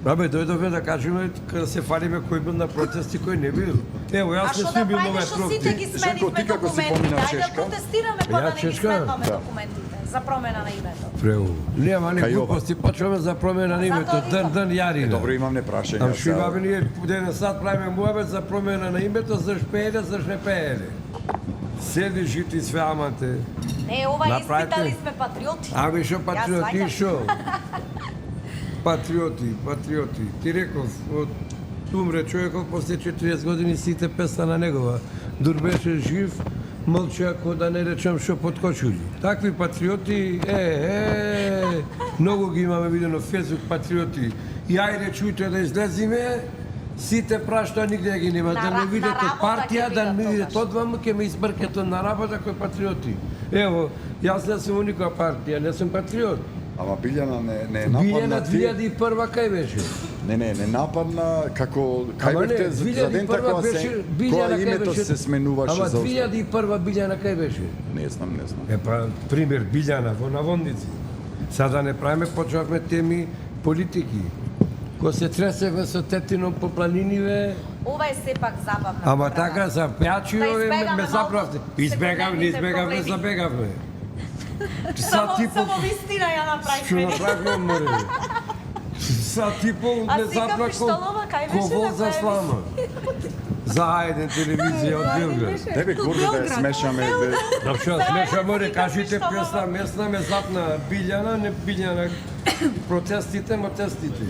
Абе, дојдовме да кажеме, кога се фалиме кој бил на протести, кој не бил. Ево, А јас не што да сум бил на правиме, што сите ги протести. Женко, ти сменивме како си документите? помина Ајде да Чешка? протестираме па Ја да не ги Чешка? сменуваме Да. документите за промена на името. Преу. Нема ни Кај ова? глупости, почваме за промена на името. Затоа Ден, викам. ден, јарина. Добро, имам не прашање. Ам ши баби, ние ден сад правиме муабет за промена на името, заш пееле, заш не пееле. Седи жити све аманте. Не, ова Направите. испитали сме патриоти. Ами шо патриоти, сваќам. шо? Патриоти. Ти реков, од умре човеков после 40 години сите песна на негова. Дур беше жив, мълча, ако да не речем шо подкочули. Такви патриоти, многу ги имаме видено в Фейсбук патриоти. И ајде чујте да излезиме, сите прашта нигде ги нема. Да не видите работа партија, ќе да не видат видите тогаш. одвам, ќе ме избркете на работа кој патриоти. Ево, јас не сум у никоја партија, не сум патриот. Ама Билјана не Билјана нападна ти. 2001 кај беше? Не нападна како кај Ама не, бевте за ден 2001 кога беше се Билјана кога кај името беше. се сменуваше Ама за оставка. 2001 Билјана кај беше? Не знам. Е па, пример, Билјана во наводници. Сада не правиме, почнавме теми политики. Ко се тресевме со тетином по планиниве, Ова е сепак забавна. ама програма. така за пјачи Да ове избегаме ме заправте. малку Избегавме, секојдневните забегавме. Само Сат и пол, вистина ја што направивме. направивме, море. Сат и пол А ме сега запра Пиштолова кај беше ко вол да за прави? слама. За ајден телевизија од Белград. Тебе горде да ја смешаме. Да што Сега смеша е море, слика кажите Пиштолова. песна, месна ме запна Билјана, не Билјана. Протестите, мотестите.